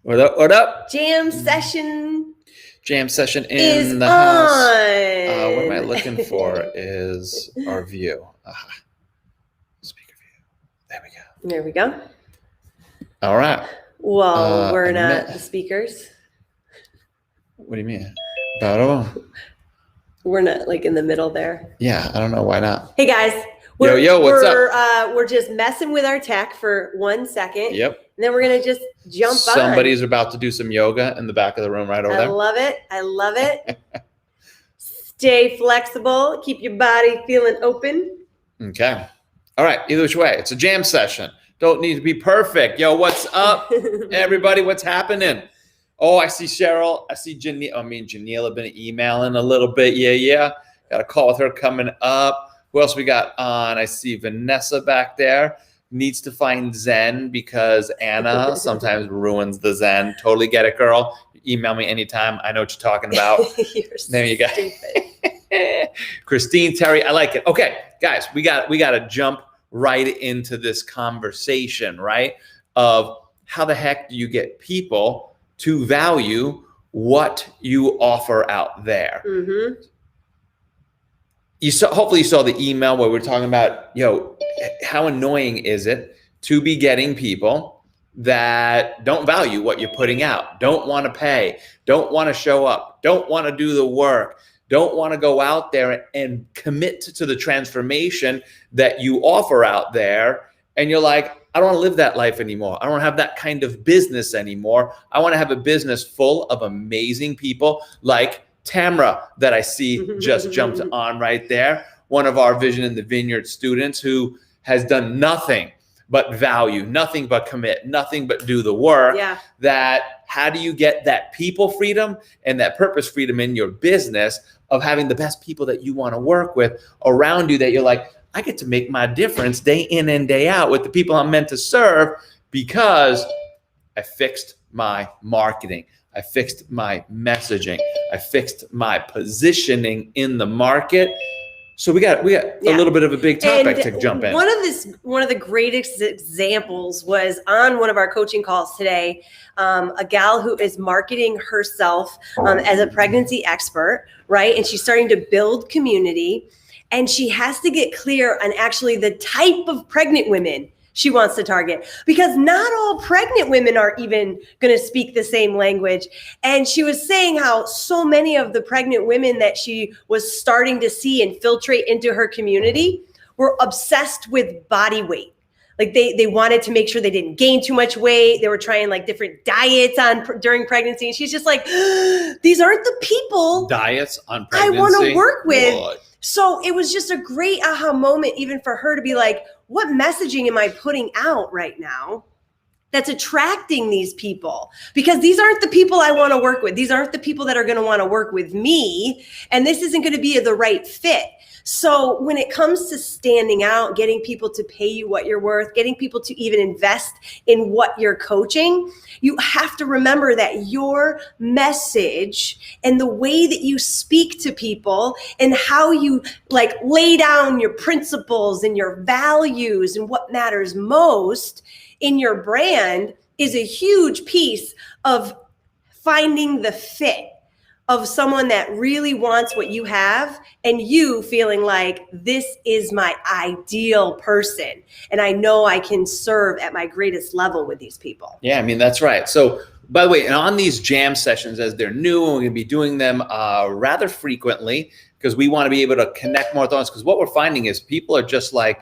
What up? What up? Jam session In the on. house. What am I looking for? Is our view. Speaker view. There we go. There we go. All right. Well, we're not the speakers. What do you mean? We're not like in the middle there. Yeah, I don't know why not. Hey guys. Yo, what's up? We're just messing with our tech for 1 second. Yep. And then we're going to just jump on. Somebody's about to do some yoga in the back of the room right over there. I love it. Stay flexible. Keep your body feeling open. Okay. All right. Either which way, it's a jam session. Don't need to be perfect. Yo, what's up, everybody? What's happening? Oh, I see Cheryl. I see Janelle. Janelle have been emailing a little bit. Yeah. Got a call with her coming up. Who else we got on? I see Vanessa back there. Needs to find Zen because Anna sometimes ruins the Zen. Totally get it, girl. Email me anytime. I know what you're talking about. There you go. Christine, Terry, I like it. Okay, guys, we got to jump right into this conversation, right? Of how the heck do you get people to value what you offer out there? Mm-hmm. Hopefully you saw the email where we're talking about, how annoying is it to be getting people that don't value what you're putting out, don't want to pay, don't want to show up, don't want to do the work, don't want to go out there and commit to the transformation that you offer out there. And you're like, I don't want to live that life anymore. I don't have that kind of business anymore. I want to have a business full of amazing people like Tamra that I see just jumped on right there. One of our Vision in the Vineyard students who has done nothing but value, nothing but commit, nothing but do the work. Yeah. That how do you get that people freedom and that purpose freedom in your business of having the best people that you want to work with around you that you're like, I get to make my difference day in and day out with the people I'm meant to serve because I fixed my marketing. I fixed my messaging. I fixed my positioning in the market. So we got a little bit of a big topic to jump in. One of the greatest examples was on one of our coaching calls today. A gal who is marketing herself as a pregnancy expert, right? And she's starting to build community, and she has to get clear on actually the type of pregnant women she wants to target, because not all pregnant women are even going to speak the same language. And she was saying how so many of the pregnant women that she was starting to see infiltrate into her community were obsessed with body weight. Like they wanted to make sure they didn't gain too much weight. They were trying like different diets during pregnancy. And she's just like, these aren't the people diets on pregnancy I want to work with. What? So it was just a great aha moment, even for her to be like, what messaging am I putting out right now that's attracting these people? Because these aren't the people I want to work with. These aren't the people that are going to want to work with me. And this isn't going to be the right fit. So when it comes to standing out, getting people to pay you what you're worth, getting people to even invest in what you're coaching, you have to remember that your message and the way that you speak to people and how you like lay down your principles and your values and what matters most in your brand is a huge piece of finding the fit of someone that really wants what you have and you feeling like this is my ideal person. And I know I can serve at my greatest level with these people. Yeah, that's right. So by the way, and on these jam sessions, as they're new, and we're going to be doing them rather frequently because we want to be able to connect more thoughts. Because what we're finding is people are just like,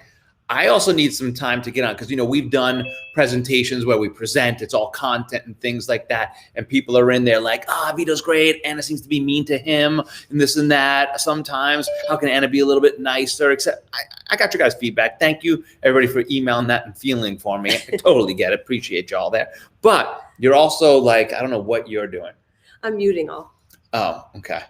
I also need some time to get on because, we've done presentations where we present, it's all content and things like that. And people are in there like, Vito's great. Anna seems to be mean to him and this and that. Sometimes, how can Anna be a little bit nicer? Except I got your guys' feedback. Thank you, everybody, for emailing that and feeling for me. I totally get it. Appreciate y'all there. But you're also like, I don't know what you're doing. I'm muting all. Oh, okay.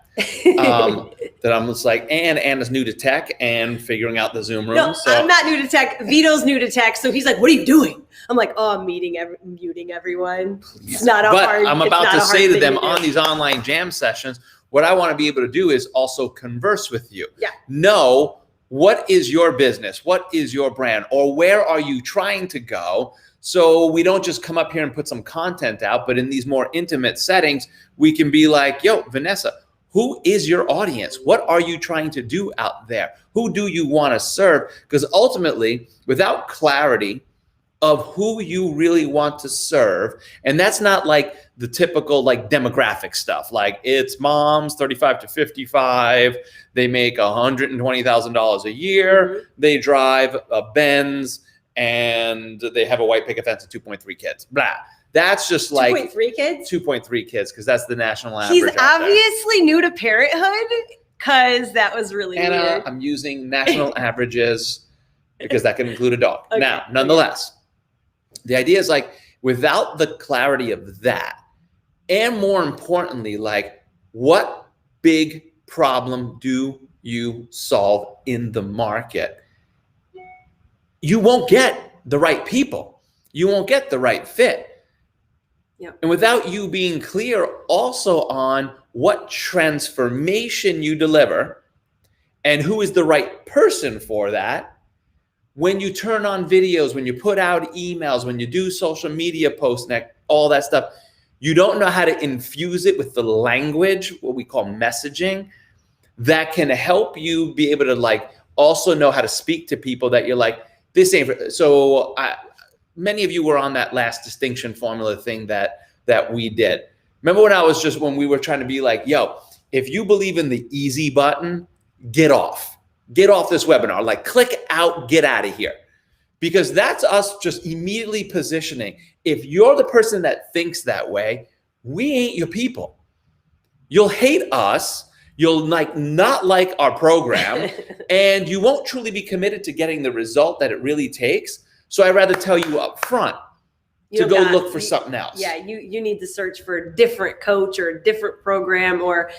That I'm just like, and Anna's new to tech and figuring out the Zoom room. No, so I'm not new to tech. Vito's new to tech. So he's like, what are you doing? I'm like, I'm muting everyone. It's not a hard. But I'm about to say to them on these online jam sessions, what I want to be able to do is also converse with you. Yeah. Know what is your business? What is your brand? Or where are you trying to go? So we don't just come up here and put some content out, but in these more intimate settings, we can be like, yo, Vanessa, who is your audience? What are you trying to do out there? Who do you want to serve? Because ultimately, without clarity of who you really want to serve, and that's not like the typical like demographic stuff, like it's moms 35 to 55, they make $120,000 a year, they drive a Benz, and they have a white picket fence and 2.3 kids. Blah. That's just like 2.3 kids. 2.3 kids, because that's the national average. He's obviously new to parenthood, because that was really Anna, weird. I'm using national averages because that can include a dog. Okay. Now, nonetheless, the idea is like without the clarity of that, and more importantly, like what big problem do you solve in the market? You won't get the right people. You won't get the right fit. Yep. And without you being clear also on what transformation you deliver and who is the right person for that, when you turn on videos, when you put out emails, when you do social media posts, and all that stuff, you don't know how to infuse it with the language, what we call messaging, that can help you be able to like also know how to speak to people that you're like, this ain't for, so many of you were on that last distinction formula thing that we did. Remember when we were trying to be like, yo, if you believe in the easy button, get off this webinar, like click out, get out of here. Because that's us just immediately positioning. If you're the person that thinks that way, we ain't your people. You'll hate us. You'll like not like our program, and you won't truly be committed to getting the result that it really takes. So I'd rather tell you up front to go look for something else. Yeah, you need to search for a different coach or a different program, or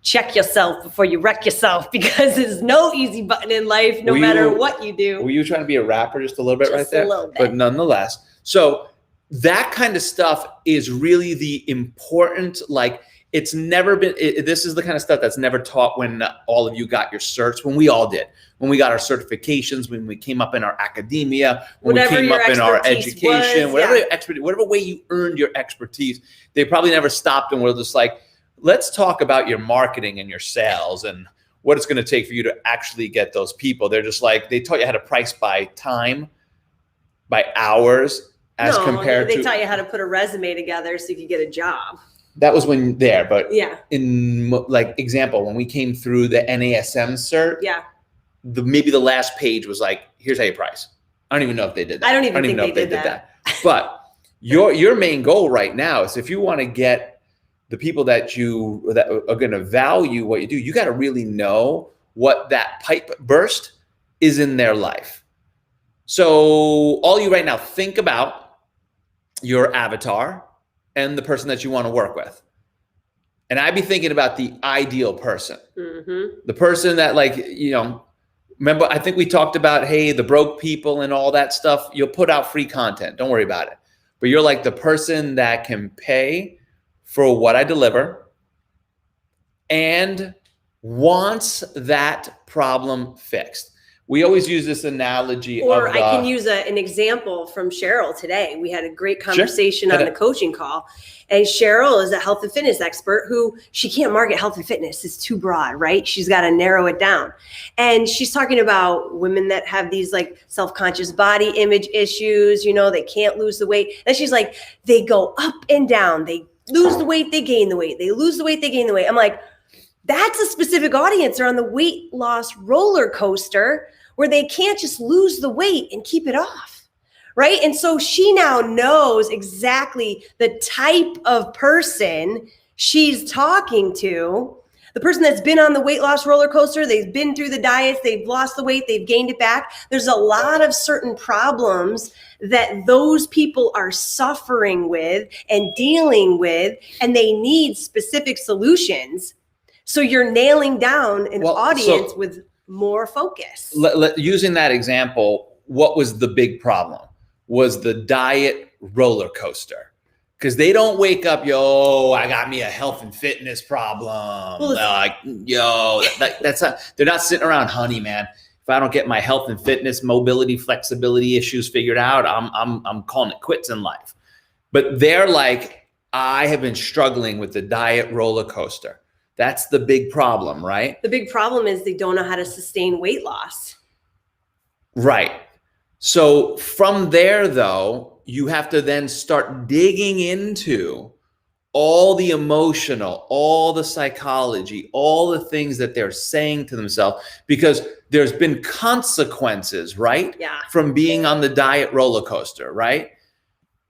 check yourself before you wreck yourself, because there's no easy button in life, no matter what you do. Were you trying to be a rapper just a little bit right there? A little bit. But nonetheless, so that kind of stuff is really the important, like, it's never been, this is the kind of stuff that's never taught when all of you got your certs, when we all did, when we got our certifications, when we came up in our academia, when we came up in our education, whatever way you earned your expertise, they probably never stopped and were just like, let's talk about your marketing and your sales and what it's going to take for you to actually get those people. They're just like, they taught you how to price by time, by hours, as compared to. They taught you how to put a resume together so you could get a job. That was when there, but yeah, in like example, when we came through the NASM cert, yeah, maybe the last page was like, here's how you price. I don't even know if they did that. I don't even know if they did that. But your main goal right now is, if you want to get the people that are going to value what you do, you got to really know what that pipe burst is in their life. So all you right now, think about your avatar and the person that you want to work with. And I'd be thinking about the ideal person. Mm-hmm. The person that, like, remember, I think we talked about, hey, the broke people and all that stuff, you'll put out free content. Don't worry about it. But you're like the person that can pay for what I deliver and wants that problem fixed. We always use this analogy. Or I can use an example from Cheryl today. We had a great conversation on the coaching call. And Cheryl is a health and fitness expert who, she can't market health and fitness. It's too broad, right? She's got to narrow it down. And she's talking about women that have these like self-conscious body image issues, they can't lose the weight. And she's like, they go up and down. They lose the weight, they gain the weight. They lose the weight, they gain the weight. I'm like, that's a specific audience. They're on the weight loss roller coaster where they can't just lose the weight and keep it off, right? And so she now knows exactly the type of person she's talking to, the person that's been on the weight loss roller coaster, they've been through the diets, they've lost the weight, they've gained it back. There's a lot of certain problems that those people are suffering with and dealing with, and they need specific solutions. So you're nailing down an audience with more focus. Using that example, what was the big problem? Was the diet roller coaster. Because they don't wake up, I got me a health and fitness problem. That's not, they're not sitting around, honey, man, if I don't get my health and fitness, mobility, flexibility issues figured out, I'm calling it quits in life. But they're like, I have been struggling with the diet roller coaster. That's the big problem, right? The big problem is they don't know how to sustain weight loss. Right. So from there, though, you have to then start digging into all the emotional, all the psychology, all the things that they're saying to themselves, because there's been consequences, right? Yeah. From being on the diet roller coaster, right?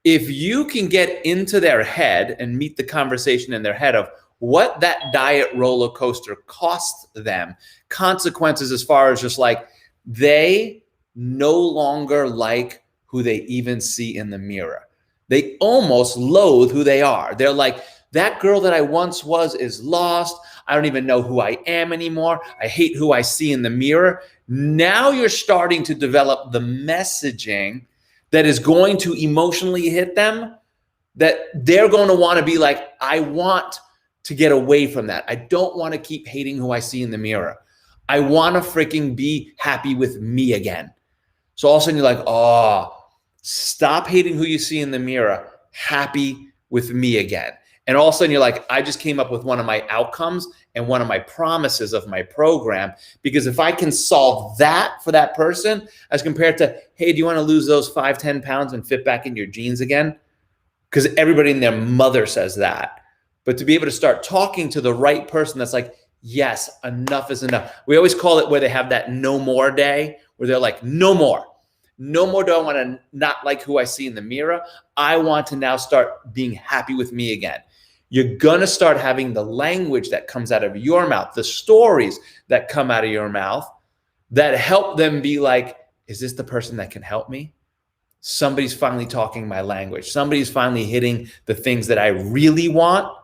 If you can get into their head and meet the conversation in their head of what that diet roller coaster costs them, consequences as far as just like they no longer like who they even see in the mirror. They almost loathe who they are. They're like, that girl that I once was is lost. I don't even know who I am anymore. I hate who I see in the mirror. Now you're starting to develop the messaging that is going to emotionally hit them, that they're going to want to be like, I want to get away from that. I don't want to keep hating who I see in the mirror. I want to freaking be happy with me again. So all of a sudden you're like, oh, stop hating who you see in the mirror, happy with me again. And all of a sudden you're like, I just came up with one of my outcomes and one of my promises of my program, because if I can solve that for that person as compared to, hey, do you want to lose those 5-10 pounds and fit back in your jeans again? Because everybody and their mother says that. But to be able to start talking to the right person that's like, yes, enough is enough. We always call it where they have that no more day, where they're like, no more. No more do I want to not like who I see in the mirror. I want to now start being happy with me again. You're going to start having the language that comes out of your mouth, the stories that come out of your mouth that help them be like, is this the person that can help me? Somebody's finally talking my language. Somebody's finally hitting the things that I really want,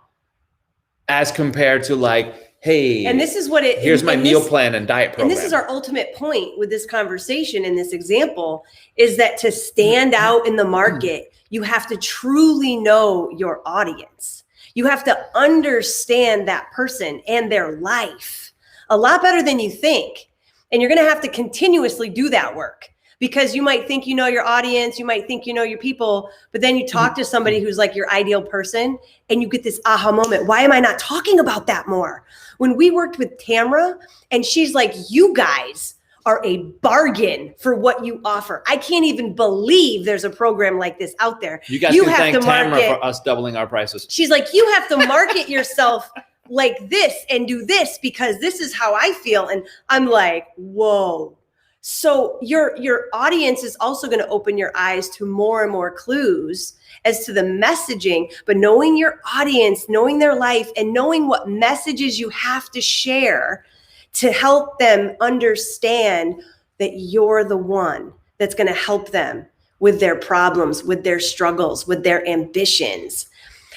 as compared to like, hey, and this is what it, here's my meal plan and diet program. And this is our ultimate point with this conversation in this example, is that to stand out in the market, you have to truly know your audience. You have to understand that person and their life a lot better than you think. And you're going to have to continuously do that work, because you might think you know your audience, you might think you know your people, but then you talk to somebody who's like your ideal person and you get this aha moment. Why am I not talking about that more? When we worked with Tamra, and she's like, you guys are a bargain for what you offer. I can't even believe there's a program like this out there. You guys can thank Tamra for us doubling our prices. She's like, you have to market yourself like this and do this, because this is how I feel. And I'm like, whoa. So your audience is also going to open your eyes to more and more clues as to the messaging, but knowing your audience, knowing their life, and knowing what messages you have to share to help them understand that you're the one that's going to help them with their problems, with their struggles, with their ambitions.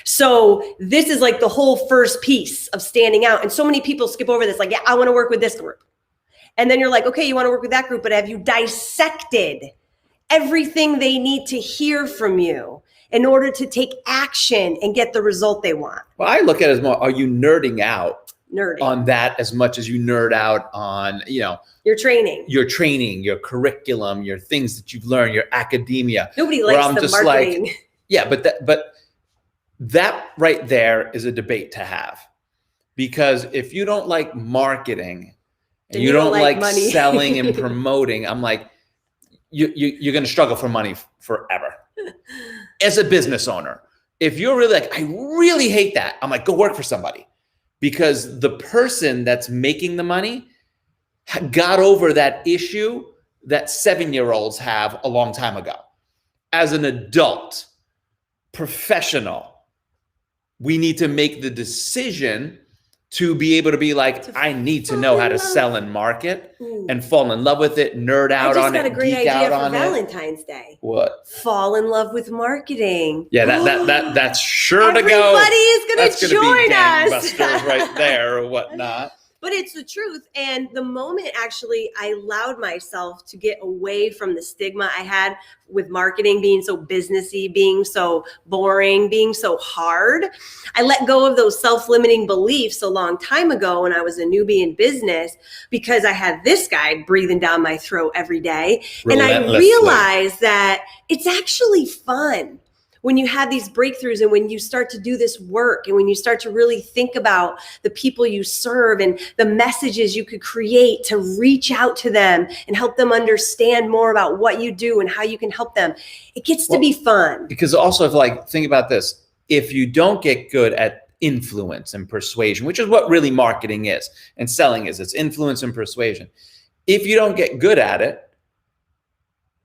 So this is like the whole first piece of standing out. And so many people skip over this, like, yeah, I want to work with this group. And then you're like, okay, you want to work with that group, but have you dissected everything they need to hear from you in order to take action and get the result they want? Well, I look at it as more, are you nerding out Nerding on that as much as you nerd out on, your training, your curriculum, your things that you've learned, your academia? Nobody likes the marketing. Like, yeah, but that right there is a debate to have, because if you don't like marketing and you don't like selling and promoting, I'm like, you're going to struggle for money forever. As a business owner, if you're really like, I really hate that, I'm like, go work for somebody, because the person that's making the money got over that issue that 7-year-olds have a long time ago. As an adult, professional, we need to make the decision to be able to be like, I need to know how to sell and market and fall in love with it, nerd out on it, I just got a great idea for Valentine's Day. What? Fall in love with marketing. Yeah, that's sure to go. Everybody is going to join us. Gangbusters right there or whatnot. But it's the truth. And the moment actually I allowed myself to get away from the stigma I had with marketing being so businessy, being so boring, being so hard, I let go of those self-limiting beliefs a long time ago when I was a newbie in business, because I had this guy breathing down my throat every day. And I realized that it's actually fun when you have these breakthroughs and when you start to do this work and when you start to really think about the people you serve and the messages you could create to reach out to them and help them understand more about what you do and how you can help them. It gets to be fun. Because also, think about this, if you don't get good at influence and persuasion, which is what really marketing is and selling is, it's influence and persuasion. If you don't get good at it,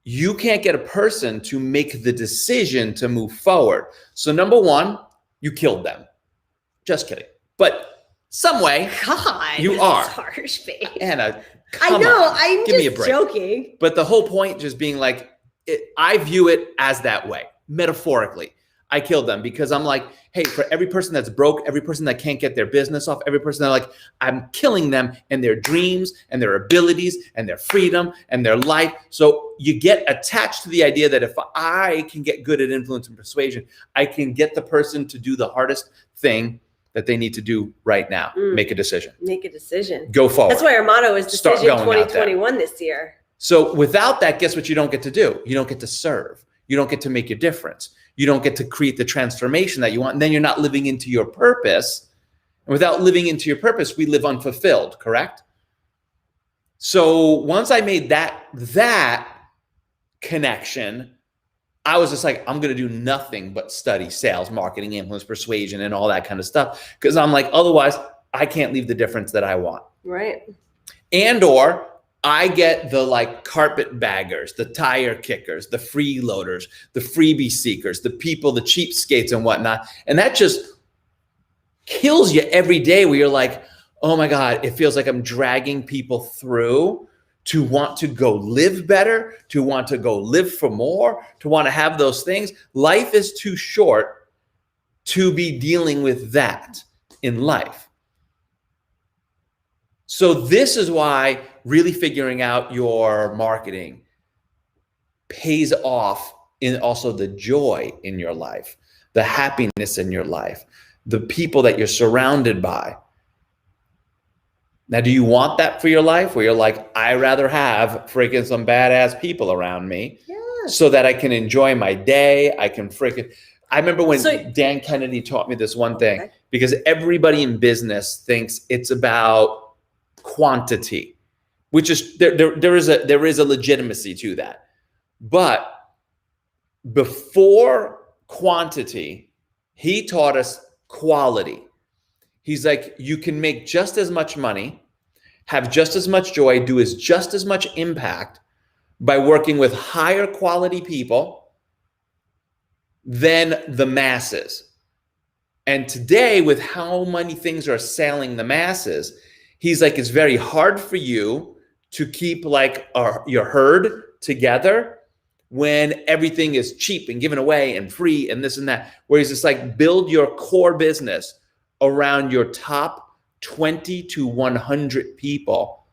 you can't get a person to make the decision to move forward. So number one, you killed them. Just kidding. But some way, God, you are. Harsh, babe. Anna, I know. on. I'm Give just me a break. joking. But the whole point just being like, I view it as that way, metaphorically. I killed them because I'm like, hey, for every person that's broke, every person that can't get their business off, every person that like, I'm killing them and their dreams and their abilities and their freedom and their life. So you get attached to the idea that if I can get good at influence and persuasion, I can get the person to do the hardest thing that they need to do right now. Make a decision. Make a decision. Go forward. That's why our motto is Start Decision going out there. 2021 this year. So without that, guess what you don't get to do? You don't get to serve. You don't get to make a difference. You don't get to create the transformation that you want. And then you're not living into your purpose. And without living into your purpose, we live unfulfilled, correct? So once I made that connection, I was just like, I'm going to do nothing but study sales, marketing, influence, persuasion, and all that kind of stuff. Because I'm like, otherwise, I can't leave the difference that I want. Right. And or I get the like carpet baggers, the tire kickers, the freeloaders, the freebie seekers, the people, the cheapskates and whatnot. And that just kills you every day where you're like, oh my God, it feels like I'm dragging people through to want to go live better, to want to go live for more, to want to have those things. Life is too short to be dealing with that in life. So this is why really figuring out your marketing pays off in also the joy in your life, the happiness in your life, the people that you're surrounded by. Now, do you want that for your life where you're like, I rather have freaking some badass people around me so that I can enjoy my day. I remember when Dan Kennedy taught me this one thing, because everybody in business thinks it's about quantity, which is there is a legitimacy to that. But before quantity, he taught us quality. He's like, you can make just as much money, have just as much joy, do just as much impact by working with higher quality people than the masses. And today, with how many things are selling the masses, he's like, it's very hard for you to keep like your herd together when everything is cheap and given away and free and this and that. Where he's just like, build your core business around your top 20 to 100 people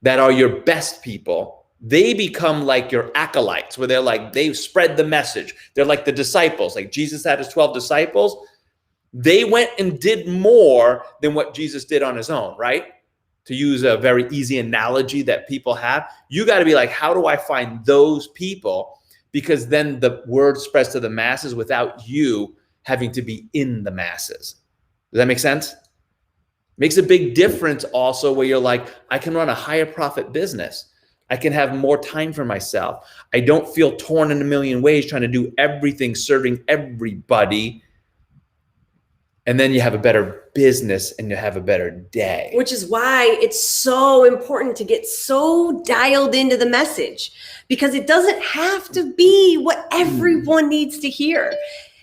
that are your best people. They become like your acolytes, where they're like, they spread the message. They're like the disciples. Like Jesus had his 12 disciples. They went and did more than what Jesus did on his own, right? To use a very easy analogy that people have, you got to be like, how do I find those people? Because then the word spreads to the masses without you having to be in the masses. Does that make sense? Makes a big difference also where you're like, I can run a higher profit business. I can have more time for myself. I don't feel torn in a million ways trying to do everything, serving everybody. And then you have a better business and you have a better day. Which is why it's so important to get so dialed into the message, because it doesn't have to be what everyone needs to hear.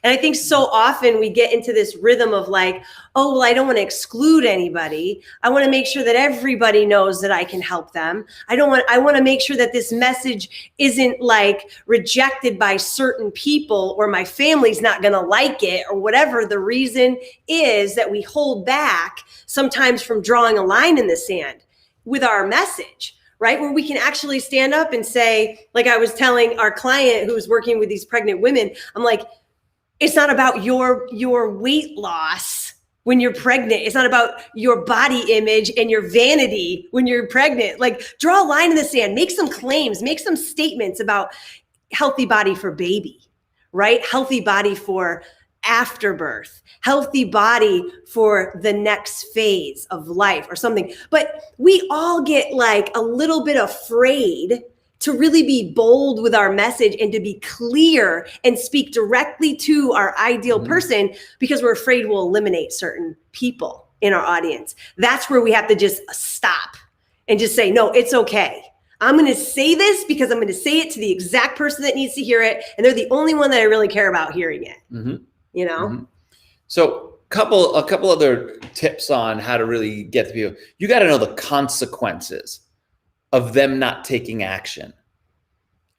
And I think so often we get into this rhythm of like, oh, well, I don't want to exclude anybody. I want to make sure that everybody knows that I can help them. I want to make sure that this message isn't like rejected by certain people, or my family's not going to like it, or whatever the reason is that we hold back sometimes from drawing a line in the sand with our message. Right? Where we can actually stand up and say, like I was telling our client who was working with these pregnant women, I'm like, it's not about your weight loss when you're pregnant. It's not about your body image and your vanity when you're pregnant. Like, draw a line in the sand, make some claims, make some statements about healthy body for baby, right? Healthy body for afterbirth, healthy body for the next phase of life or something. But we all get like a little bit afraid to really be bold with our message and to be clear and speak directly to our ideal person, because we're afraid we'll eliminate certain people in our audience. That's where we have to just stop and just say, no, it's okay. I'm going to say this because I'm going to say it to the exact person that needs to hear it. And they're the only one that I really care about hearing it. You know? So a couple other tips on how to really get to people. You got to know the consequences of them not taking action.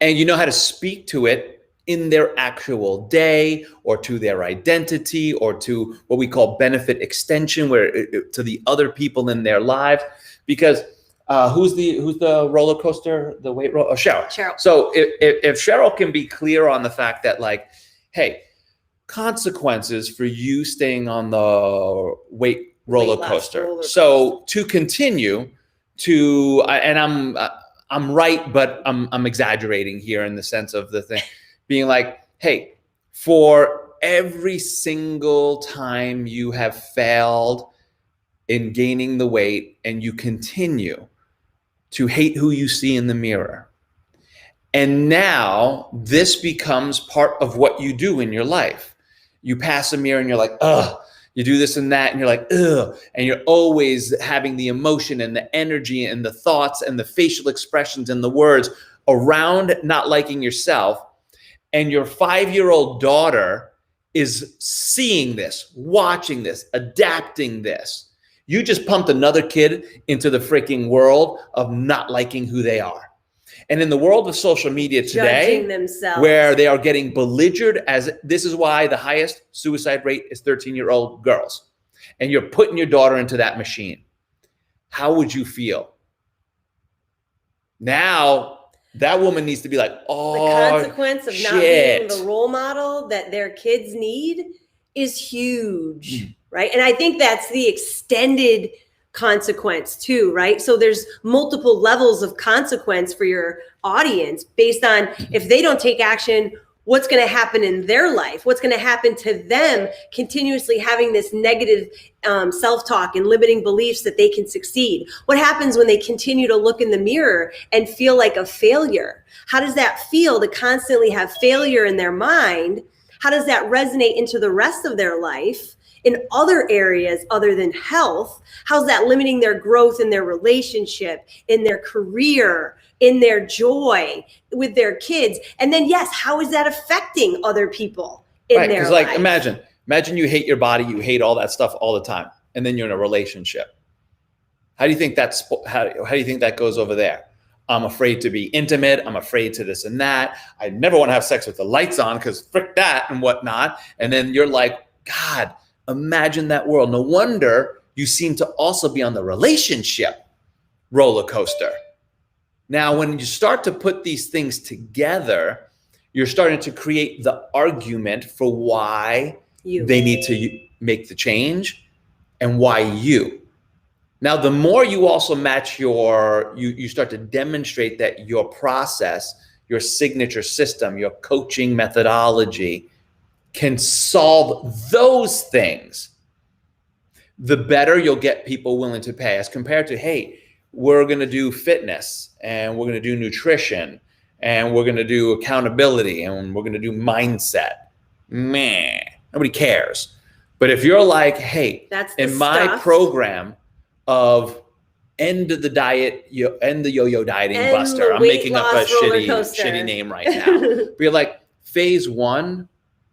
And you know how to speak to it in their actual day, or to their identity, or to what we call benefit extension, where to the other people in their lives. Because who's the roller coaster, the weight roller? Oh, Cheryl. So if Cheryl can be clear on the fact that, like, hey, consequences for you staying on the weight roller coaster. So to continue to, and I'm right, but I'm exaggerating here in the sense of the thing being like, hey, for every single time you have failed in gaining the weight and you continue to hate who you see in the mirror, and now this becomes part of what you do in your life. You pass a mirror and you're like, ugh. You do this and that and you're like, ugh. And you're always having the emotion and the energy and the thoughts and the facial expressions and the words around not liking yourself. And your 5-year-old daughter is seeing this, watching this, adapting this. You just pumped another kid into the freaking world of not liking who they are. And in the world of social media today, where they are getting belligered, as this is why the highest suicide rate is 13-year-old girls, and you're putting your daughter into that machine, how would you feel? Now that woman needs to be like, oh, the consequence of shit. Not being the role model that their kids need is huge, right? And I think that's the extended consequence too, right? So there's multiple levels of consequence for your audience based on if they don't take action, what's going to happen in their life, what's going to happen to them continuously having this negative self-talk and limiting beliefs that they can succeed. What happens when they continue to look in the mirror and feel like a failure? How does that feel to constantly have failure in their mind? How does that resonate into the rest of their life? In other areas other than health? How's that limiting their growth in their relationship, in their career, in their joy with their kids? And then, yes, how is that affecting other people in their life? Like, imagine you hate your body, you hate all that stuff all the time, and then you're in a relationship. How do you think how do you think that goes over there? I'm afraid to be intimate. I'm afraid to this and that. I never want to have sex with the lights on because frick that and whatnot. And then you're like, God, imagine that world. No wonder you seem to also be on the relationship roller coaster. Now, when you start to put these things together, you're starting to create the argument for why they need to make the change and why you. Now, the more you also match you start to demonstrate that your process, your signature system, your coaching methodology can solve those things, the better you'll get people willing to pay, as compared to, hey, we're going to do fitness and we're going to do nutrition and we're going to do accountability and we're going to do mindset. Man, nobody cares. But if you're like, hey, in my program of end the diet, end the yo-yo dieting buster. I'm making up a shitty name right now. But you're like, phase 1,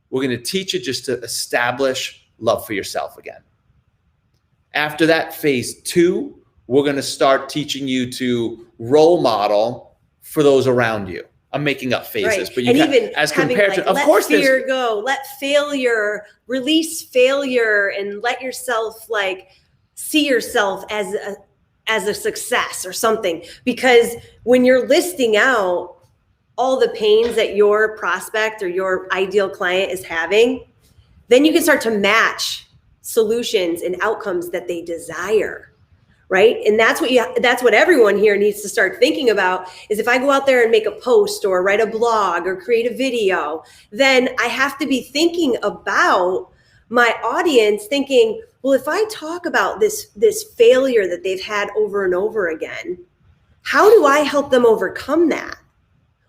we're going to teach you just to establish love for yourself again. After that, phase 2, we're going to start teaching you to role model for those around you. I'm making up phases, but you and can, even as having, compared like, to, of let course, fear go, let failure, release failure, and let yourself like see yourself as a success or something. Because when you're listing out all the pains that your prospect or your ideal client is having, then you can start to match solutions and outcomes that they desire. Right. And that's what everyone here needs to start thinking about, is if I go out there and make a post or write a blog or create a video, then I have to be thinking about my audience, thinking, well, if I talk about this failure that they've had over and over again, how do I help them overcome that?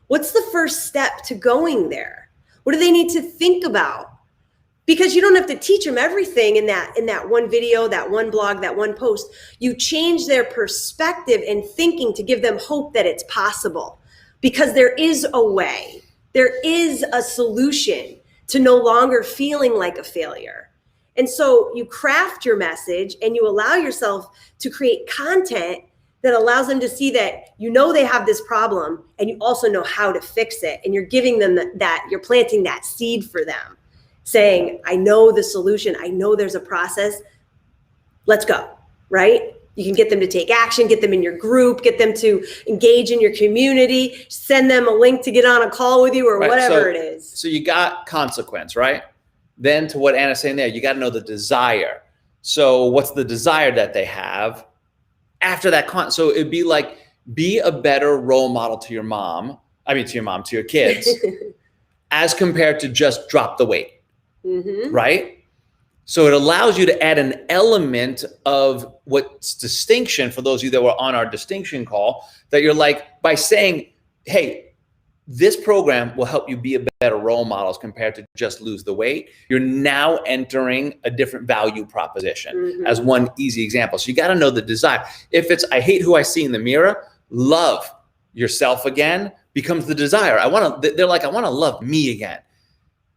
What's the first step to going there? What do they need to think about? Because you don't have to teach them everything in that one video, that one blog, that one post. You change their perspective and thinking to give them hope that it's possible. Because there is a way. There is a solution to no longer feeling like a failure. And so you craft your message and you allow yourself to create content that allows them to see that you know they have this problem and you also know how to fix it. And you're giving them that, you're planting that seed for them, saying, I know the solution. I know there's a process. Let's go, right? You can get them to take action, get them in your group, get them to engage in your community, send them a link to get on a call with you or whatever it is. So you got consequence, right? Then to what Anna's saying there, you got to know the desire. So what's the desire that they have after that? So it'd be like, be a better role model to your mom, to your kids, as compared to just drop the weight. Mm-hmm. Right? So it allows you to add an element of what's distinction for those of you that were on our distinction call, that you're like, by saying, hey, this program will help you be a better role model as compared to just lose the weight. You're now entering a different value proposition as one easy example. So you got to know the desire. If it's, I hate who I see in the mirror, love yourself again becomes the desire. They're like, I want to love me again.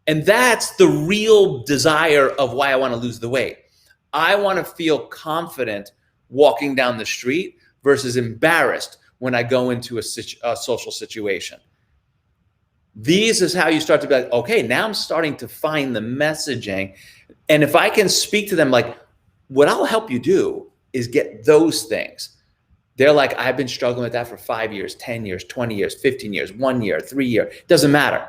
And that's the real desire of why I want to lose the weight. I want to feel confident walking down the street versus embarrassed when I go into a social situation. These is how you start to be like, okay, now I'm starting to find the messaging. And if I can speak to them, like, what I'll help you do is get those things. They're like, I've been struggling with that for 5 years, 10 years, 20 years, 15 years, 1 year, 3 years, doesn't matter.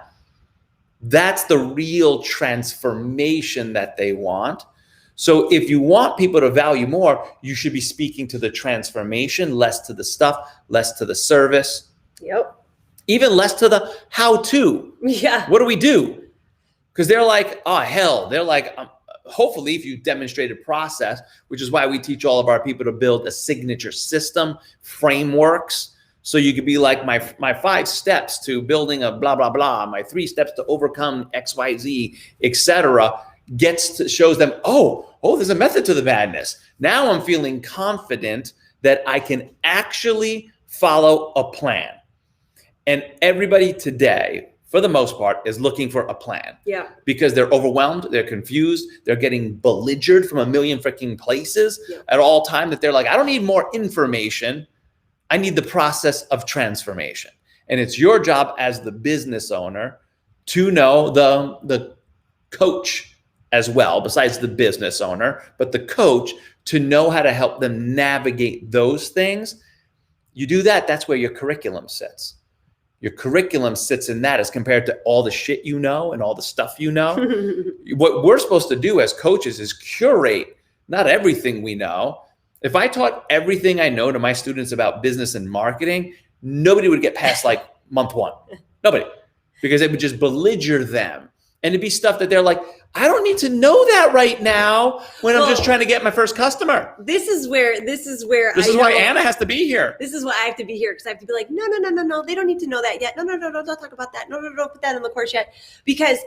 That's the real transformation that they want. So if you want people to value more, you should be speaking to the transformation, less to the stuff, less to the service. Yep. Even less to the how-to. Yeah. What do we do? Because they're like, oh, hell. They're like, hopefully if you demonstrated process, which is why we teach all of our people to build a signature system, frameworks. So you could be like, my 5 steps to building a blah, blah, blah, my 3 steps to overcome XYZ, etc. shows them, oh, there's a method to the madness. Now I'm feeling confident that I can actually follow a plan. And everybody today, for the most part, is looking for a plan. Yeah. Because they're overwhelmed, they're confused, they're getting belligered from a million freaking places at all time, that they're like, I don't need more information. I need the process of transformation. And it's your job as the business owner to know the coach as well, besides the business owner, but the coach to know how to help them navigate those things. You do that, that's where your curriculum sits. Your curriculum sits in that as compared to all the shit you know and all the stuff you know. What we're supposed to do as coaches is curate not everything we know. If I taught everything I know to my students about business and marketing, nobody would get past like month 1. Nobody. Because it would just belliger them. And it'd be stuff that they're like, I don't need to know that right now when I'm just trying to get my first customer. This is why Anna has to be here. This is why I have to be here, because I have to be like, no, they don't need to know that yet. No, don't talk about that. No, don't put that in the course yet. Because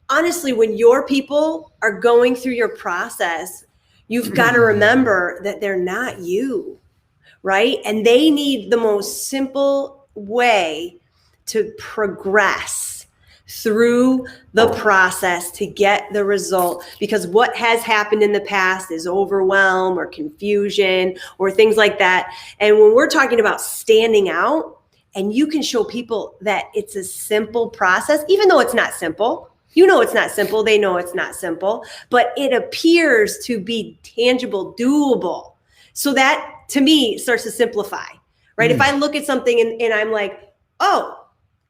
honestly, when your people are going through your process, you've got to remember that they're not you, right? And they need the most simple way to progress through the process to get the result, because what has happened in the past is overwhelm or confusion or things like that. And when we're talking about standing out, and you can show people that it's a simple process, even though it's not simple. You know it's not simple. They know it's not simple, but it appears to be tangible, doable. So that, to me, starts to simplify, right? If I look at something and I'm like, oh,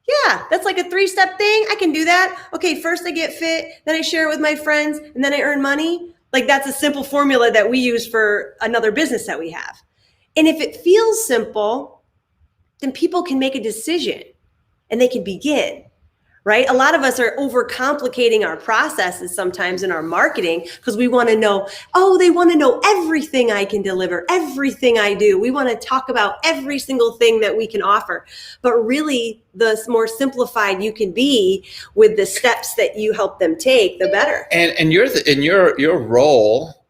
yeah, that's like a 3-step thing. I can do that. Okay, first I get fit, then I share it with my friends, and then I earn money. Like, that's a simple formula that we use for another business that we have. And if it feels simple, then people can make a decision and they can begin. Right? A lot of us are overcomplicating our processes sometimes in our marketing because we want to know, they want to know everything I can deliver, everything I do. We want to talk about every single thing that we can offer. But really, the more simplified you can be with the steps that you help them take, the better. And your role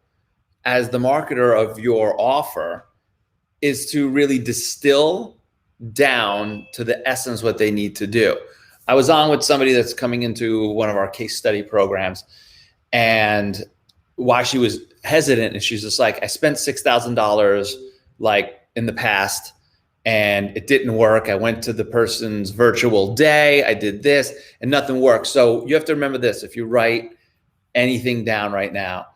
as the marketer of your offer is to really distill down to the essence what they need to do. I was on with somebody that's coming into one of our case study programs, and why she was hesitant, and she's just like, I spent $6,000 like in the past and it didn't work. I went to the person's virtual day, I did this and nothing worked. So you have to remember this, if you write anything down right now,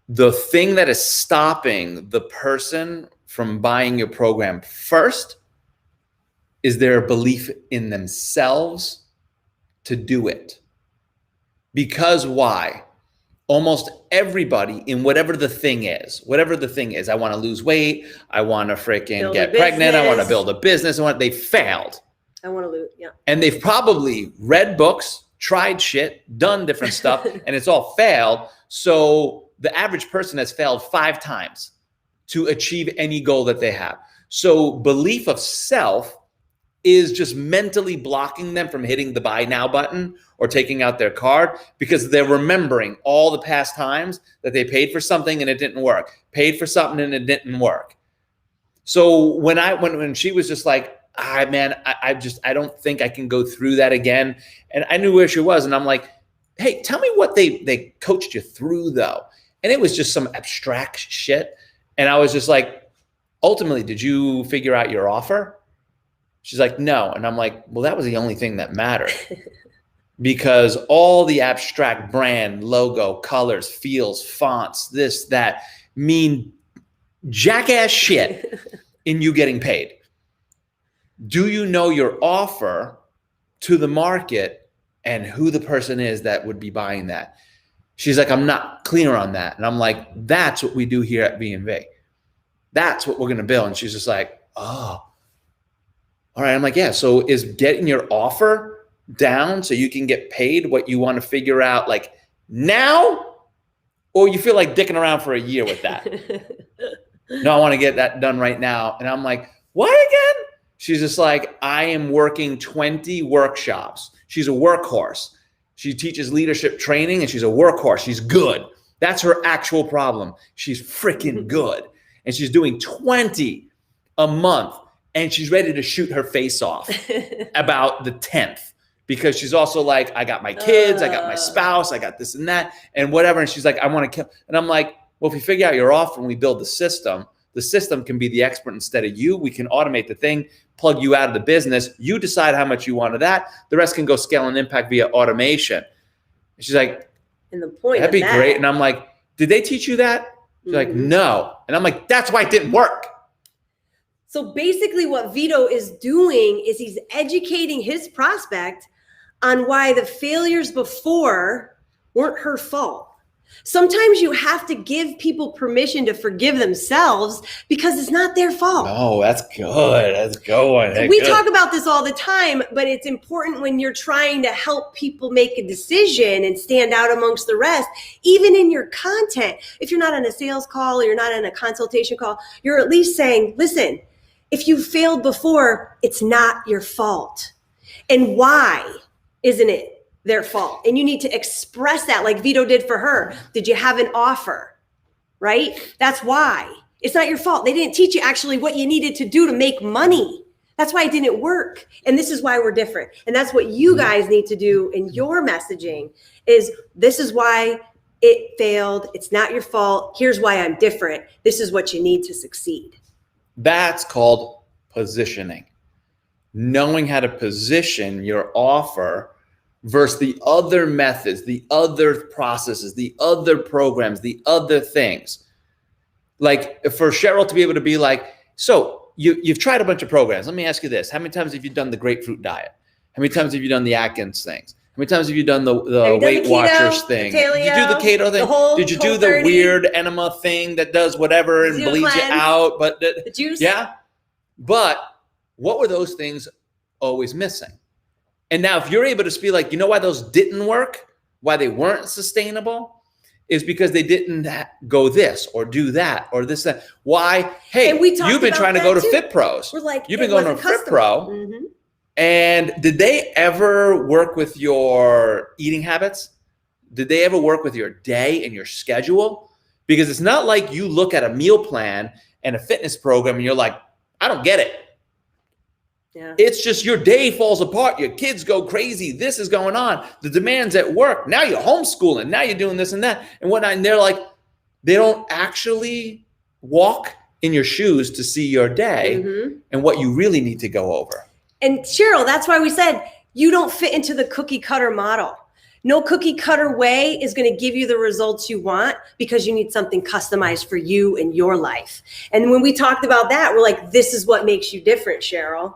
the thing that is stopping the person from buying your program first is their belief in themselves to do it. Because why? Almost everybody in whatever the thing is, I want to lose weight, I want to freaking get pregnant, I want to build a business, they failed. I want to lose, yeah. And they've probably read books, tried shit, done different stuff, and it's all failed. So the average person has failed 5 times to achieve any goal that they have. So belief of self is just mentally blocking them from hitting the buy now button or taking out their card, because they're remembering all the past times that they paid for something and it didn't work, paid for something and it didn't work. So when she was just like, I don't think I can go through that again. And I knew where she was. And I'm like, hey, tell me what they coached you through though. And it was just some abstract shit. And I was just like, ultimately, did you figure out your offer? She's like, no. And I'm like, well, that was the only thing that mattered. Because all the abstract brand, logo, colors, feels, fonts, this, that, mean jackass shit in you getting paid. Do you know your offer to the market and who the person is that would be buying that? She's like, I'm not clear on that. And I'm like, that's what we do here at V&V. That's what we're going to build. And she's just like, oh. All right. I'm like, yeah. So is getting your offer down so you can get paid what you want to figure out like now, or you feel like dicking around for a year with that? No, I want to get that done right now. And I'm like, what again? She's just like, I am working 20 workshops. She's a workhorse. She teaches leadership training and she's a workhorse. She's good. That's her actual problem. She's freaking good. And she's doing 20 a month. And she's ready to shoot her face off about the 10th, because she's also like, I got my kids, I got my spouse, I got this and that and whatever. And she's like, I want to kill. And I'm like, well, if we figure out your offer and we build the system can be the expert instead of you. We can automate the thing, plug you out of the business. You decide how much you want of that. The rest can go scale and impact via automation. And she's like, and the point that'd be great. And I'm like, did they teach you that? She's like, no. And I'm like, that's why it didn't work. So basically what Vito is doing is he's educating his prospect on why the failures before weren't her fault. Sometimes you have to give people permission to forgive themselves because it's not their fault. Oh, that's good. That's going. We talk about this all the time, but it's important when you're trying to help people make a decision and stand out amongst the rest, even in your content. If you're not on a sales call or you're not on a consultation call, you're at least saying, listen, if you failed before, it's not your fault. And why isn't it their fault? And you need to express that like Vito did for her. Did you have an offer? Right? That's why. It's not your fault. They didn't teach you actually what you needed to do to make money. That's why it didn't work. And this is why we're different. And that's what you guys need to do in your messaging is this is why it failed. It's not your fault. Here's why I'm different. This is what you need to succeed. That's called positioning. Knowing how to position your offer versus the other methods, the other processes, the other programs, the other things. Like for Cheryl to be able to be like, so you've tried a bunch of programs. Let me ask you this. How many times have you done the grapefruit diet? How many times have you done the Atkins things? How many times have you done the Weight Watchers thing? Paleo, did you do the keto thing? Did you do the 30, weird enema thing that does whatever and bleeds you out? But the juice. Yeah. But what were those things always missing? And now if you're able to be like, you know why those didn't work? Why they weren't sustainable? Is because they didn't go this or do that or this, that. Why? Hey, you've been trying to go to Fit Pros. We're like, you've been going to Fit Pro. Mm-hmm. And did they ever work with your eating habits? Did they ever work with your day and your schedule? Because it's not like you look at a meal plan and a fitness program and you're like, I don't get it. Yeah. It's just your day falls apart. Your kids go crazy. This is going on. The demands at work. Now you're homeschooling. Now you're doing this and that and whatnot. And they're like, they don't actually walk in your shoes to see your day and what you really need to go over. And Cheryl, that's why we said you don't fit into the cookie cutter model. No cookie cutter way is going to give you the results you want because you need something customized for you and your life. And when we talked about that, we're like, this is what makes you different, Cheryl.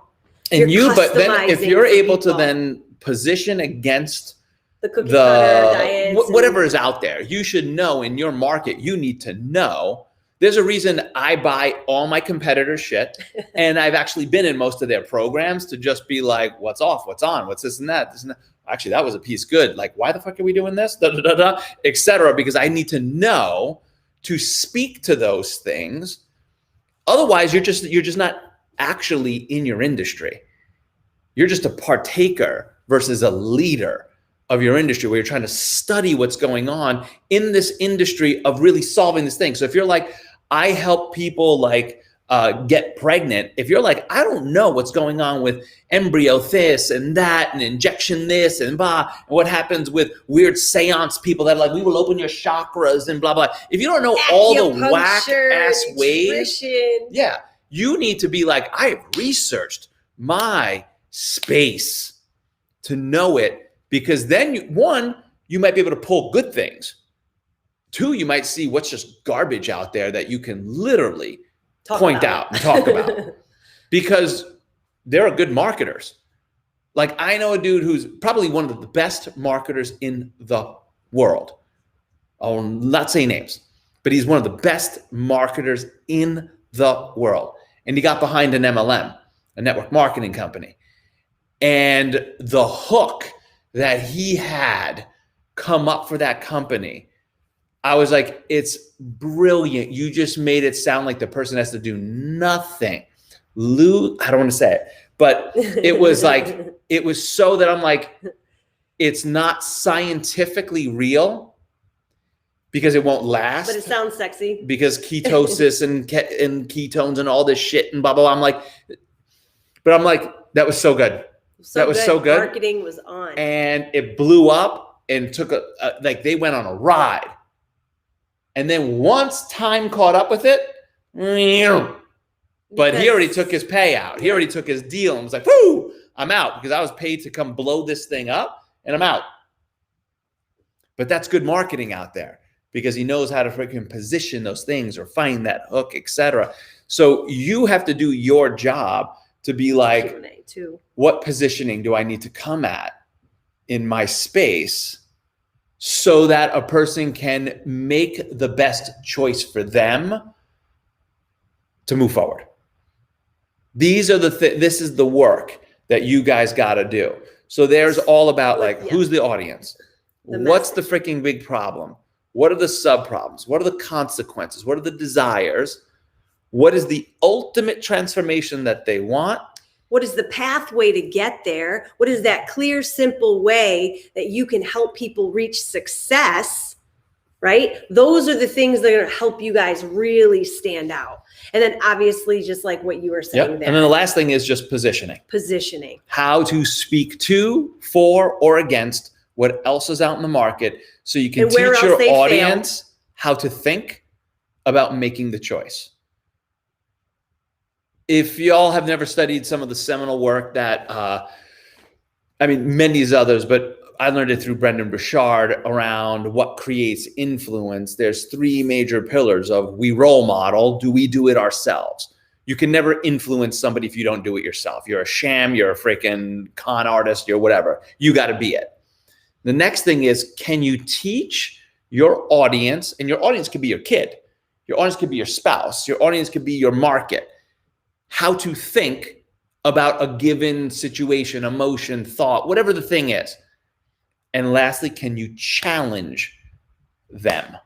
And but then if you're able to then position against the cookie cutter diets, whatever is out there, you should know in your market, you need to know. There's a reason I buy all my competitors' shit, and I've actually been in most of their programs to just be like, what's off, what's on, what's this and that, this and that. Actually, that was a piece good. Like, why the fuck are we doing this? Da, da, da, da, et cetera, because I need to know to speak to those things. Otherwise, you're just not actually in your industry. You're just a partaker versus a leader of your industry where you're trying to study what's going on in this industry of really solving this thing. So if you're like, I help people like get pregnant. If you're like, I don't know what's going on with embryo this and that and injection this and blah, and what happens with weird seance people that are like, we will open your chakras and blah, blah. If you don't know all the whack ass ways, yeah, you need to be like, I have researched my space to know it, because then you might be able to pull good things. 2, you might see what's just garbage out there that you can literally point out and talk about because there are good marketers. Like I know a dude who's probably one of the best marketers in the world. I'll not say names, but he's one of the best marketers in the world. And he got behind an MLM, a network marketing company. And the hook that he had come up for that company, I was like, it's brilliant. You just made it sound like the person has to do nothing. I don't want to say it, but it was like, it was so that I'm like, it's not scientifically real because it won't last. But it sounds sexy. Because ketosis and ketones and all this shit and blah, blah, blah. I'm like, that was so good. That was so good. Marketing was on. And it blew up and took like they went on a ride. And then once time caught up with it, but he already took his payout. He already took his deal and was like, whoo, I'm out because I was paid to come blow this thing up and I'm out. But that's good marketing out there because he knows how to freaking position those things or find that hook, etc. So you have to do your job to be like, what positioning do I need to come at in my space so that a person can make the best choice for them to move forward? These are this is the work that you guys got to do. So there's all about like, who's the audience? What's the freaking big problem? What are the sub problems? What are the consequences? What are the desires? What is the ultimate transformation that they want? What is the pathway to get there? What is that clear, simple way that you can help people reach success right? Those are the things that are going to help you guys really stand out. And then obviously, just like what you were saying there. And then the last thing is just positioning. Positioning. How to speak to, for, or against what else is out in the market so you can teach your audience how to think about making the choice. If y'all have never studied some of the seminal work that, many others, but I learned it through Brendan Burchard around what creates influence. There's three major pillars of we role model. Do we do it ourselves? You can never influence somebody if you don't do it yourself. You're a sham, you're a freaking con artist, you're whatever. You got to be it. The next thing is, can you teach your audience, and your audience could be your kid, your audience could be your spouse, your audience could be your market, how to think about a given situation, emotion, thought, whatever the thing is. And lastly, can you challenge them?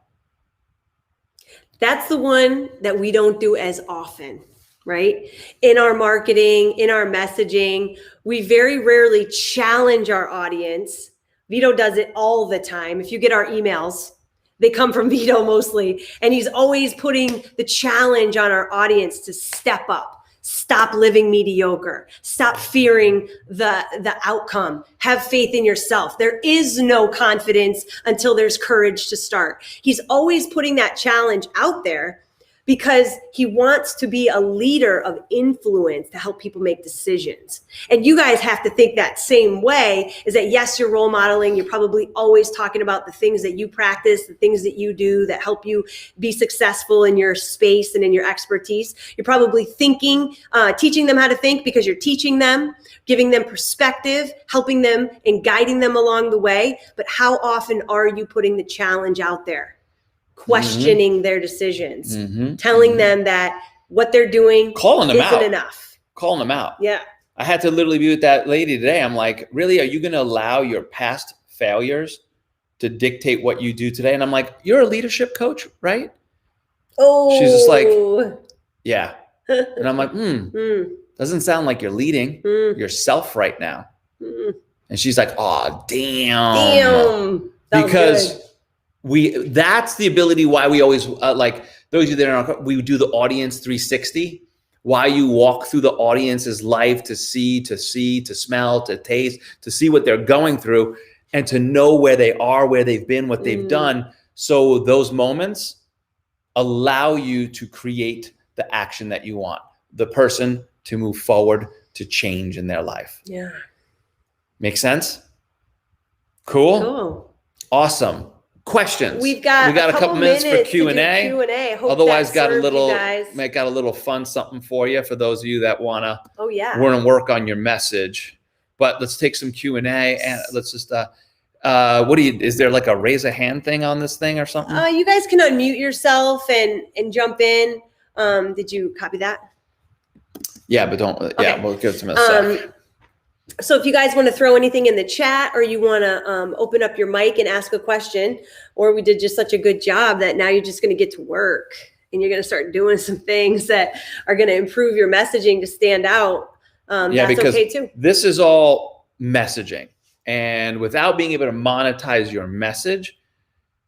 That's the one that we don't do as often, right? In our marketing, in our messaging, we very rarely challenge our audience. Vito does it all the time. If you get our emails, they come from Vito mostly. And he's always putting the challenge on our audience to step up. Stop living mediocre. Stop fearing the outcome. Have faith in yourself. There is no confidence until there's courage to start. He's always putting that challenge out there because he wants to be a leader of influence to help people make decisions. And you guys have to think that same way, is that yes, you're role modeling. You're probably always talking about the things that you practice, the things that you do that help you be successful in your space and in your expertise. You're probably thinking, teaching them how to think because you're teaching them, giving them perspective, helping them and guiding them along the way. But how often are you putting the challenge out there? Questioning their decisions, telling them that what they're doing isn't enough. Calling them out. Yeah. I had to literally be with that lady today. I'm like, really, are you going to allow your past failures to dictate what you do today? And I'm like, you're a leadership coach, right? Oh. She's just like, yeah. And I'm like, doesn't sound like you're leading yourself right now. And she's like, oh, damn. Because that's the ability why we always like those of you that are, we do the audience 360, why you walk through the audience's life to see, to smell, to taste, to see what they're going through and to know where they are, where they've been, what they've done. So those moments allow you to create the action that you want, the person to move forward, to change in their life. Yeah. Make sense? Cool. Awesome. Questions. We got a couple minutes for Q&A. Otherwise, got a little fun something for you for those of you that want to work on your message. But let's take some Q&A and let's just is there like a raise a hand thing on this thing or something? You guys can unmute yourself and jump in. Did you copy that? Yeah, but don't. Okay. Yeah, we'll give some a sec. So if you guys want to throw anything in the chat or you want to open up your mic and ask a question, or we did just such a good job that now you're just going to get to work and you're going to start doing some things that are going to improve your messaging to stand out. That's okay too. This is all messaging. And without being able to monetize your message,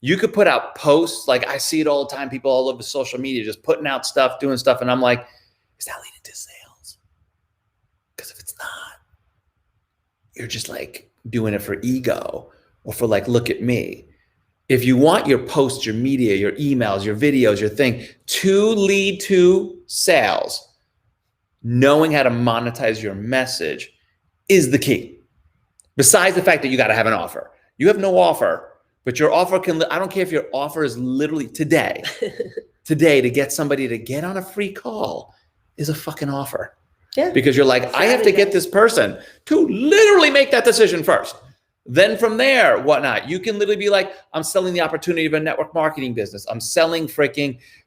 you could put out posts. Like I see it all the time, people all over social media just putting out stuff, doing stuff. And I'm like, is that leading to sales? Because if it's not, you're just like doing it for ego or for like, look at me. If you want your posts, your media, your emails, your videos, your thing to lead to sales, knowing how to monetize your message is the key. Besides the fact that you got to have an offer. You have no offer, but your offer I don't care if your offer is literally today to get somebody to get on a free call is a fucking offer. Yeah. Because you're like, I have to get this person to literally make that decision first. Then from there, whatnot. You can literally be like, I'm selling the opportunity of a network marketing business. I'm selling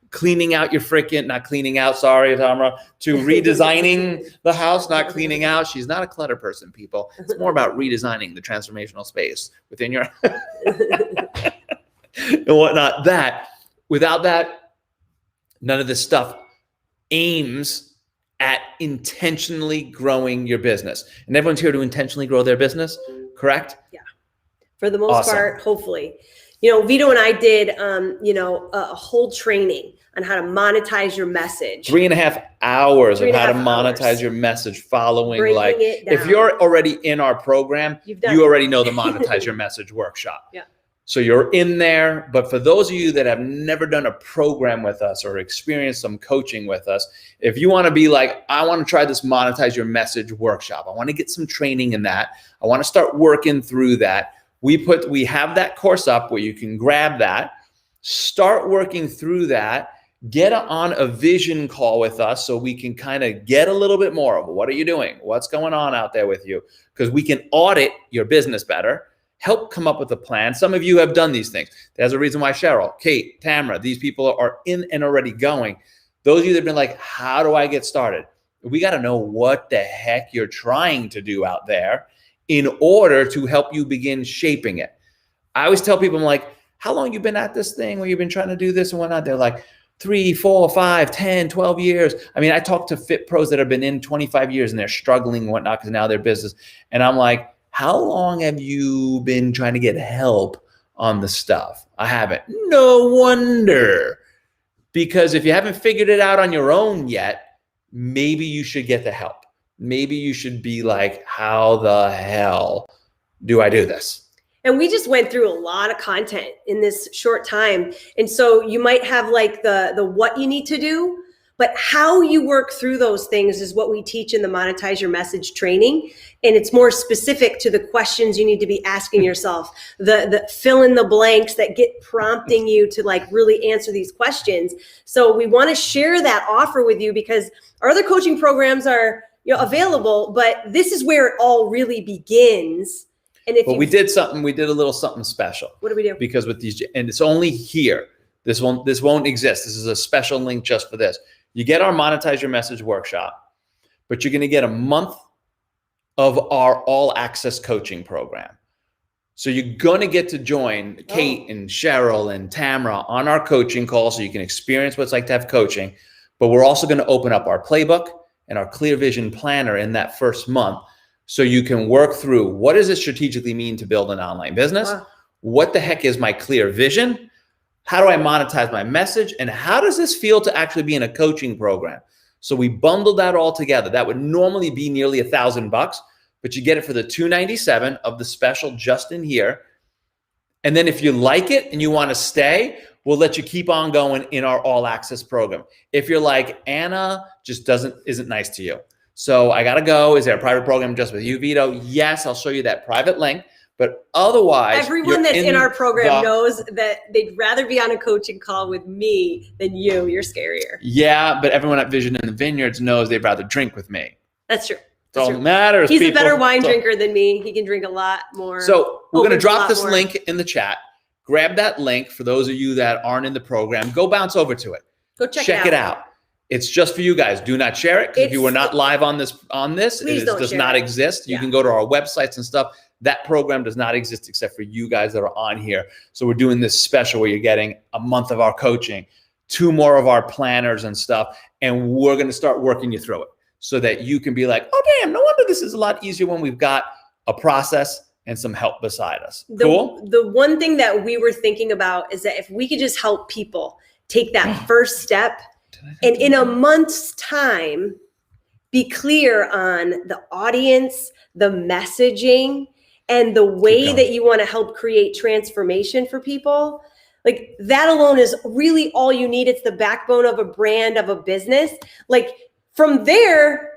cleaning out your not cleaning out, sorry, Tamara, to redesigning the house, not cleaning out. She's not a clutter person, people. It's more about redesigning the transformational space within your and whatnot. Without that, none of this stuff aims at intentionally growing your business. And everyone's here to intentionally grow their business, correct? Yeah. For the most part, hopefully. Vito and I did, a whole training on how to monetize your message. 3.5 hours of how to 3.5 monetize hours. your message following Breaking like, it if down. you're already in our program, You've done you it. already know the monetize your message workshop. Yeah. So you're in there, but for those of you that have never done a program with us or experienced some coaching with us, if you want to be like, I want to try this monetize your message workshop, I want to get some training in that, I want to start working through that, we have that course up where you can grab that, start working through that, get on a vision call with us so we can kind of get a little bit more of what are you doing? What's going on out there with you? Because we can audit your business better, help come up with a plan. Some of you have done these things. There's a reason why Cheryl, Kate, Tamara, these people are in and already going. Those of you that have been like, how do I get started? We got to know what the heck you're trying to do out there in order to help you begin shaping it. I always tell people, I'm like, how long you been at this thing where you've been trying to do this and whatnot? They're like, 3, 4, 5, 10, 12 years. I mean, I talk to fit pros that have been in 25 years and they're struggling and whatnot because now they're business. And I'm like, how long have you been trying to get help on the stuff? I haven't. No wonder. Because if you haven't figured it out on your own yet, maybe you should get the help. Maybe you should be like, how the hell do I do this? And we just went through a lot of content in this short time. And so you might have like the what you need to do, but how you work through those things is what we teach in the Monetize Your Message training. And it's more specific to the questions you need to be asking yourself, the fill in the blanks that get prompting you to like really answer these questions. So we want to share that offer with you because our other coaching programs are available, but this is where it all really begins. And if we did a little something special. What do we do? Because with these, and it's only here. This won't exist. This is a special link just for this. You get our Monetize Your Message workshop, but you're going to get a month of our all access coaching program. So you're going to get to join Kate and Cheryl and Tamara on our coaching call so you can experience what it's like to have coaching. But we're also going to open up our playbook and our Clear Vision Planner in that first month. So you can work through what does it strategically mean to build an online business? Wow. What the heck is my clear vision? How do I monetize my message? And how does this feel to actually be in a coaching program? So we bundled that all together. That would normally be nearly $1,000, but you get it for the $297 of the special just in here. And then if you like it and you want to stay, we'll let you keep on going in our all access program. If you're like, Anna just isn't nice to you, so I got to go. Is there a private program just with you, Vito? Yes, I'll show you that private link. But otherwise, everyone that's in our program knows that they'd rather be on a coaching call with me than you. You're scarier. Yeah, but everyone at Vision in the Vineyards knows they'd rather drink with me. That's true. That's all matters. He's a better wine drinker than me. He can drink a lot more. So we're going to drop this link in the chat. Grab that link for those of you that aren't in the program. Go bounce over to it. Go check it out. It's just for you guys. Do not share it. If you were not live on this, it does not exist. You can go to our websites and stuff. That program does not exist except for you guys that are on here. So we're doing this special where you're getting a month of our coaching, 2 more of our planners and stuff, and we're going to start working you through it so that you can be like, oh, damn, no wonder this is a lot easier when we've got a process and some help beside us. Cool? The one thing that we were thinking about is that if we could just help people take that first step, and in a month's time, be clear on the audience, the messaging, and the way that you want to help create transformation for people. Like that alone is really all you need. It's the backbone of a brand, of a business. Like from there,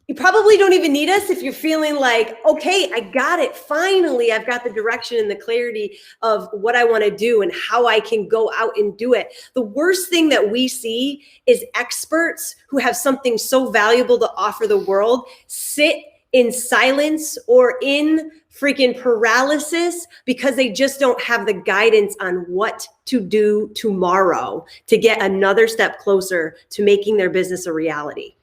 you probably don't even need us if you're feeling like, okay, I got it. Finally, I've got the direction and the clarity of what I want to do and how I can go out and do it. The worst thing that we see is experts who have something so valuable to offer the world sit in silence or in freaking paralysis because they just don't have the guidance on what to do tomorrow to get another step closer to making their business a reality.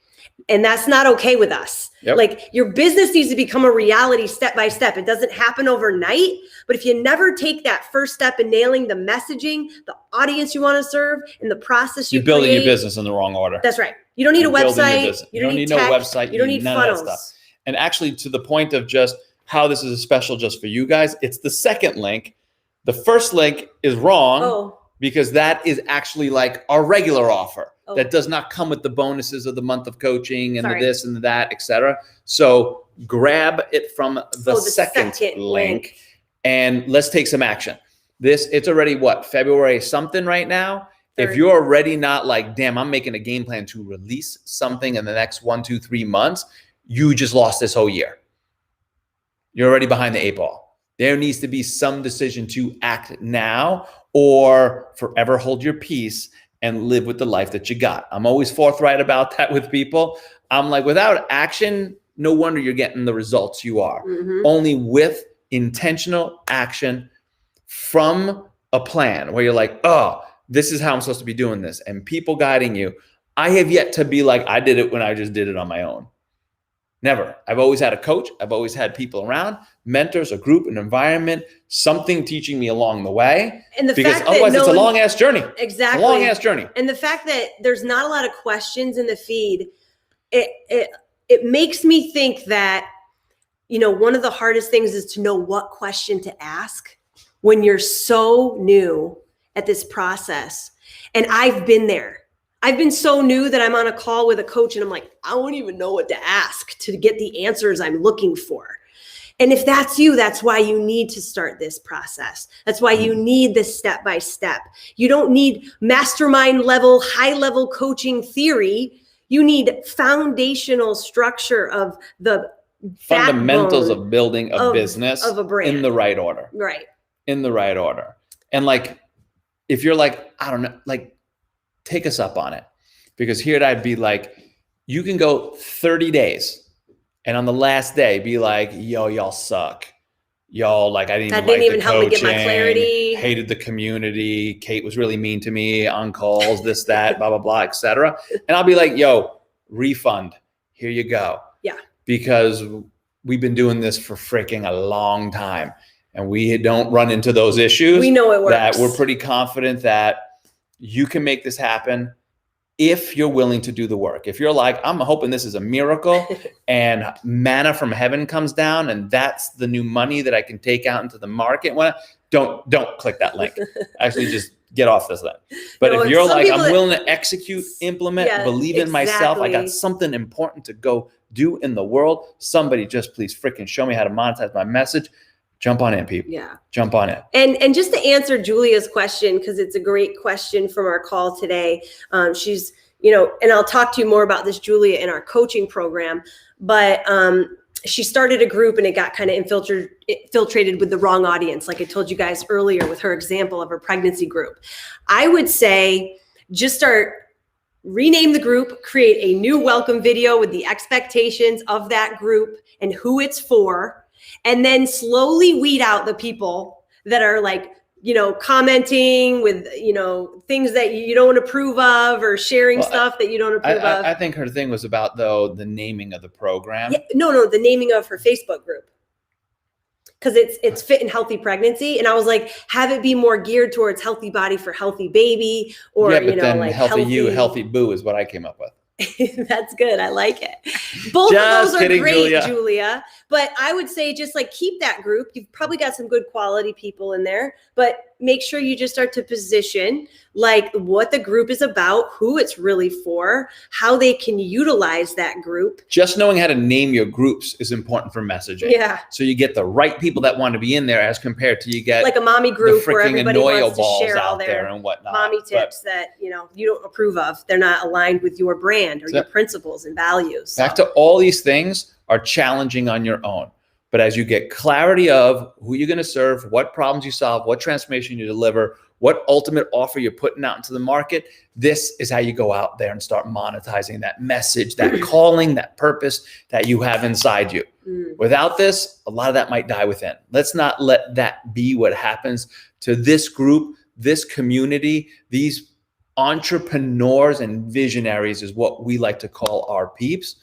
And that's not okay with us. Yep. Like your business needs to become a reality step by step. It doesn't happen overnight, but if you never take that first step in nailing the messaging, the audience you want to serve, and the process you're building your business in the wrong order. That's right. You don't need a website. You don't need no website. You don't need funnels. Of that stuff. And actually, to the point of just how this is special just for you guys, it's the second link The first link is wrong. Oh. Because that is actually like our regular offer Oh. that does not come with the bonuses of the month of coaching and the Sorry. this and the that, etc. So grab it from the second second link and let's take some action. It's already what, February something right now? If Third. you're already not like, damn, I'm making a game plan to release something in the next 1, 2, 3 months, you just lost this whole year. You're already behind the 8 ball. There needs to be some decision to act now or forever hold your peace and live with the life that you got. I'm always forthright about that with people. I'm like, without action, no wonder you're getting the results you are. Mm-hmm. Only with intentional action from a plan where you're like, oh, this is how I'm supposed to be doing this, and people guiding you. I have yet to be like, I did it when I just did it on my own. Never. I've always had a coach. I've always had people around, mentors, a group, an environment, something teaching me along the way. And because fact otherwise that it's a long ass journey. Exactly. A long ass journey. And the fact that there's not a lot of questions in the feed, it makes me think that, you know, one of the hardest things is to know what question to ask when you're so new at this process. And I've been there. I've been so new that I'm on a call with a coach and I'm like, I don't even know what to ask to get the answers I'm looking for. And if that's you, that's why you need to start this process. That's why you need this step by step. You don't need mastermind level, high level coaching theory. You need foundational structure of the fundamentals of building a business of a brand in the right order. Right. In the right order. And like, if you're like, I don't know, like, take us up on it, because here I'd be like, you can go 30 days and on the last day be like, yo, y'all suck. Y'all, like, I didn't even help me get my clarity. Hated the community. Kate was really mean to me on calls, this, that, blah, blah, blah, etc. And I'll be like, yo, refund. Here you go. Yeah. Because we've been doing this for freaking a long time and we don't run into those issues. We know it works. That we're pretty confident that you can make this happen if you're willing to do the work. If you're like, I'm hoping this is a miracle and manna from heaven comes down and that's the new money that I can take out into the market. Well, don't click that link. Actually, just get off this link. But if you're like, I'm willing to execute, implement, believe in myself, I got something important to go do in the world. Somebody just please freaking show me how to monetize my message. Jump on in, people. Yeah. Jump on in. And just to answer Julia's question, because it's a great question from our call today. She's, you know, and I'll talk to you more about this, Julia, in our coaching program. But she started a group and it got kind of infiltrated with the wrong audience. Like I told you guys earlier with her example of her pregnancy group. I would say just rename the group, create a new welcome video with the expectations of that group and who it's for. And then slowly weed out the people that are like, you know, commenting with, you know, things that you don't approve of or sharing stuff that you don't approve of. I think her thing was about, though, the naming of the program. Yeah, no, the naming of her Facebook group. Because it's Fit and Healthy Pregnancy. And I was like, have it be more geared towards healthy body for healthy baby, or, yeah, but you know, then like healthy you, healthy boo is what I came up with. That's good. I like it. Both just of those are great, Julia. But I would say just like keep that group. You've probably got some good quality people in there, but make sure you just start to position like what the group is about, who it's really for, how they can utilize that group. Just knowing how to name your groups is important for messaging. Yeah. So you get the right people that want to be in there as compared to you get like a mommy group where everybody wants to balls share all out there and whatnot. Mommy tips that, you know, you don't approve of. They're not aligned with your brand or your principles and values. Back to all these things are challenging on your own. But as you get clarity of who you're going to serve, what problems you solve, what transformation you deliver, what ultimate offer you're putting out into the market, this is how you go out there and start monetizing that message, that calling, that purpose that you have inside you. Without this, a lot of that might die within. Let's not let that be what happens to this group, this community, these entrepreneurs and visionaries is what we like to call our peeps.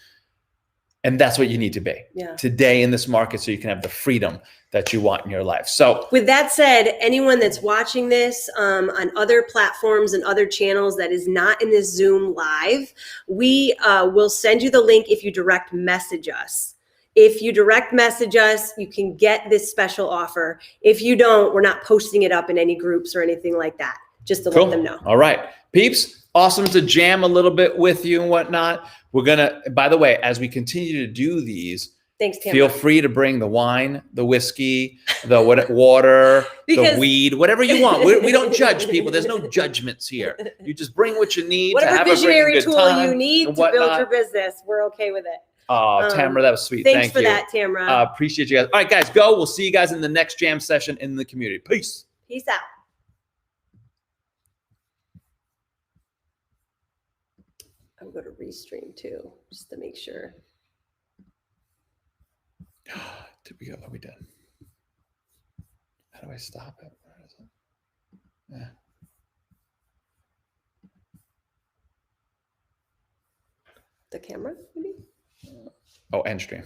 And that's what you need to be today in this market so you can have the freedom that you want in your life. So with that said, anyone that's watching this on other platforms and other channels that is not in this Zoom live, we will send you the link if you direct message us. If you direct message us, you can get this special offer. If you don't, we're not posting it up in any groups or anything like that, just to Cool. let them know. All right. Peeps, awesome to jam a little bit with you and whatnot. We're going to, by the way, as we continue to do these, Thanks, Tamara. feel free to bring the wine, the whiskey, the water, the weed, whatever you want. We don't judge people. There's no judgments here. You just bring what you need to Whatever have a freaking visionary good tool time you need and to build whatnot. your business, we're okay with it. Oh, Tamara, that was sweet. Thanks Thank for you. that, Tamara. Appreciate you guys. All right, guys, go. We'll see you guys in the next jam session in the community. Peace. Peace out. I'm going to restream too, just to make sure. Did we go? Are we done? How do I stop it? Where is it? Yeah. The camera, maybe? Oh, end stream.